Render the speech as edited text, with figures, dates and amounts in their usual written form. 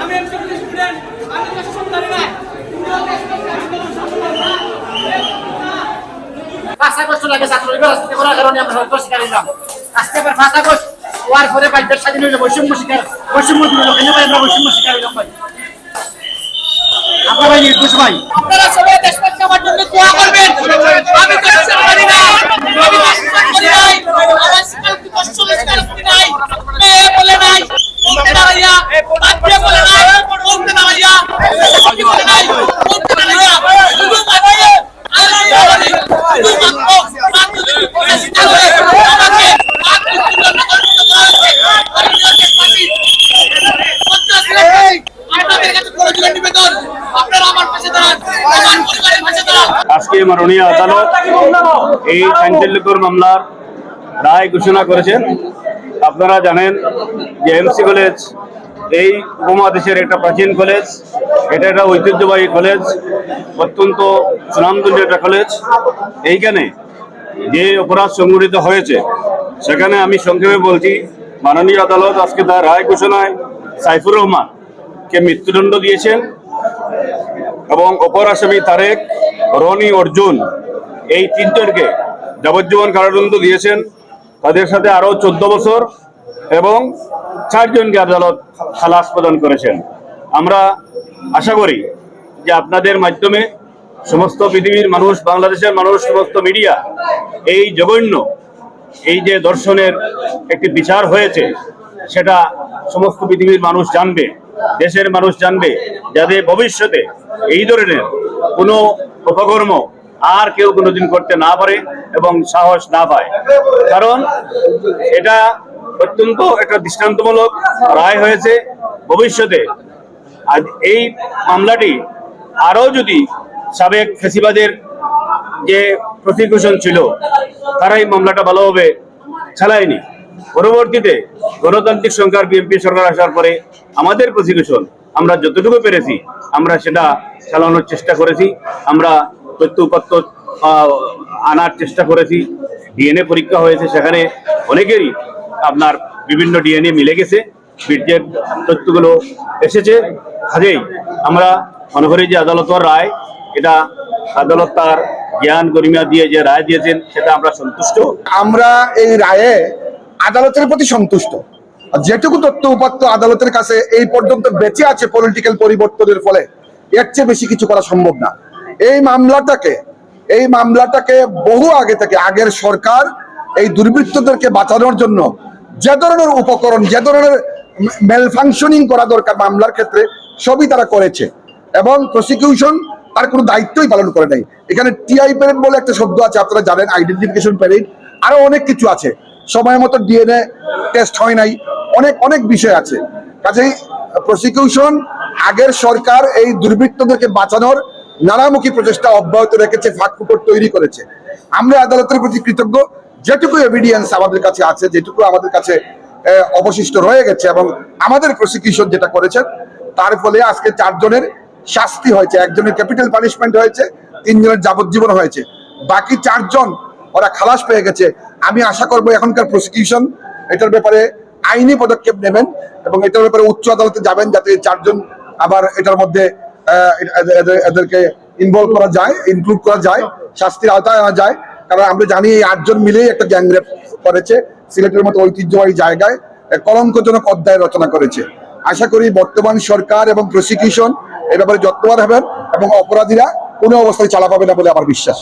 আমি একজন স্টুডেন্ট, আমি তো সন্তানি না। পাঁচ আগস্ট লাগে ছাত্রলীগ রাজনীতি করার কারণে আমরা সরকার শিকার হইলাম। আজকে আবার 5 আগস্ট হওয়ার পরে বাইরের স্বাধীন হইলে বৈষম্য দিল কেন ভাই? আমরা বৈষম্য শিকার হইলাম ভাই। আপনারা ভাই নির্দোষ ভাই। আপনারা সবাই দেশটাকে আমার জন্য দোয়া করবেন। আমি তো সন্তানি না, আমি তো সন্তানি নাই, আমার শিক্ষার্থী কষ্ট শিক্ষার্থী নাই, মেয়ে বলে নাই, বলতে না ভাইয়া, বাচ্চা বলে নাই, বলতে না ভাইয়া, শিক্ষার্থী বলে নাই, বলতে না ভাইয়া, শুধু ভাইয়া আজকে মাননীয় আদালত এই চাঞ্চল্যকর মামলার রায় ঘোষণা করেছেন। আপনারা জানেন যে এমসি কলেজ এই উপমহাদেশের একটা প্রাচীন কলেজ, এটা একটা ঐতিহ্যবাহী কলেজ, অত্যন্ত সুনামধন্য একটা কলেজ। এইখানে যে অপরাধ সংঘটিত হয়েছে সেখানে আমি সংক্ষেপে বলছি, মাননীয় আদালত আজকে তার রায় ঘোষণায় সাইফুর রহমানকে মৃত্যুদণ্ড দিয়েছেন এবং অপর আসামি তারেক, রনি, অর্জুন এই তিনজনকে যাবজ্জীবন কারাদণ্ড দিয়েছেন। তাদের সাথে আরও 14 বছর এবং 4 জনকে আদালত খালাস প্রদান করেছেন। আমরা আশা করি যে আপনাদের মাধ্যমে সমস্ত পৃথিবীর মানুষ, বাংলাদেশের মানুষ, সমস্ত মিডিয়া এই জঘন্য এই যে ধর্ষণের একটি বিচার হয়েছে সেটা সমস্ত পৃথিবীর মানুষ জানবে, দেশের মানুষ জানবে, যাতে ভবিষ্যতে এই ধরনের কোনো অপকর্ম আর কেউ কোনোদিন করতে না পারে এবং সাহস না পায়। কারণ এটা অত্যন্ত একটা দৃষ্টান্তমূলক রায় হয়েছে। ভবিষ্যতে আজ এই মামলাটি আরও যদি সাবেক ফ্যাসিবাদের যে প্রসিকিউশন ছিল তারা এই মামলাটা ভালোভাবে চালায়নি, পরবর্তীতে গণতান্ত্রিক সরকার বিএনপি সরকার আসার পরে আমাদের প্রসিকিউশন আমরা যতটুকু পেরেছি আমরা সেটা চালানোর চেষ্টা করেছি। আমরা তথ্য উপাত্ত আনার চেষ্টা করেছি। ডিএনএ পরীক্ষা হয়েছে, সেখানে অনেকেরই আপনার বিভিন্ন ডিএনএ মিলে গেছে, বীর্যের তথ্যগুলো এসেছে। কাজেই আমরা মনে করি যে আদালতের রায়, এটা আদালত তার জ্ঞান গরিমা দিয়ে যে রায় দিয়েছেন সেটা আমরা সন্তুষ্ট। আমরা এই রায়ে আদালতের প্রতি সন্তুষ্ট। যেটুকু তথ্য উপাত্ত আদালতের কাছে এই পর্যন্ত বেঁচে আছে পলিটিক্যাল পরিবর্তনের ফলে, এর চেয়ে বেশি কিছু করা সম্ভব না। এই মামলাটাকে বহু আগে থেকে আগের সরকার এই দুর্বৃত্তদেরকে বাঁচানোর জন্য যে ধরনের উপকরণ, যে ধরনের ম্যালফাংশনিং করা দরকার মামলার ক্ষেত্রে সবই তারা করেছে এবং প্রসিকিউশন তার কোনো দায়িত্বই পালন করে নাই। এখানে টিআই প্যারেড বলে একটা শব্দ আছে, আপনারা জানেন, আইডেন্টিফিকেশন প্যারেড, আরো অনেক কিছু আছে। সময় মতো ডিএনএ টেস্ট হয় নাই, অনেক বিষয় আছে। কাজেই প্রসিকিউশন আগের সরকার এই দুর্বৃত্তদেরকে বাঁচানোর নানামুখী প্রচেষ্টা অব্যাহত রেখেছে, ফাঁকফোকর তৈরি করেছে। আমরা আদালতের প্রতি কৃতজ্ঞ। যেটুকু এভিডেন্স আমাদের কাছে আছে, যেটুকু আমাদের কাছে অবশিষ্ট রয়ে গেছে এবং আমাদের প্রসিকিউশন যেটা করেছেন তার ফলে আজকে 4 জনের শাস্তি হয়েছে, 1 জনের ক্যাপিটাল পানিশমেন্ট হয়েছে, 3 জনের যাবজ্জীবন হয়েছে, বাকি 4 জন ওরা খালাস পেয়ে গেছে। আমি আশা করবো এখনকার প্রসিকিউশন এটার ব্যাপারে আইনি পদক্ষেপ নেবেন এবং এটার ব্যাপারে উচ্চ আদালতে যাবেন, যাতে 4 জন আবার এটার মধ্যে এদেরকে ইনভলভ করা যায়, ইনক্লুড করা যায়, শাস্তির আওতায় আনা যায়। কারণ আমরা জানি এই 8 জন মিলেই একটা গ্যাংরেপ করেছে, সিলেটের মতো ঐতিহ্যবাহী জায়গায় কলঙ্কজনক অধ্যায় রচনা করেছে। আশা করি বর্তমান সরকার এবং প্রসিকিউশন এ ব্যাপারে যত্নবান হবেন এবং অপরাধীরা কোনো অবস্থায় চালা পাবে না বলে আমার বিশ্বাস।